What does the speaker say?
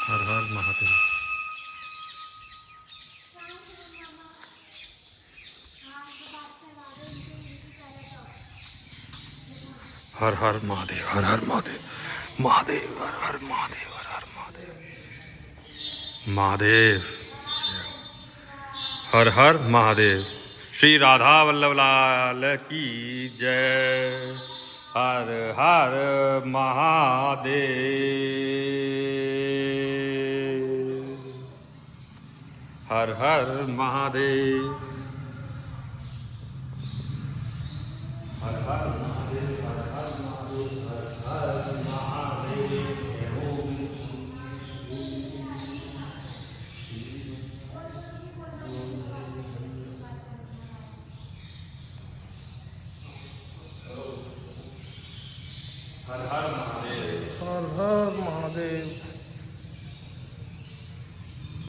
हर हर महादेव। हर हर महादेव, हर हर महादेव, महादेव हर हर महादेव, हर हर महादेव, महादेव हर हर महादेव। श्री राधा वल्लभ लाल की जय। हर हर महादेव, हर हर महादेव, हर हर महादेव, हर हर महादेव, हर हर महादेव। हर हर महादेव, हर हर महादेव।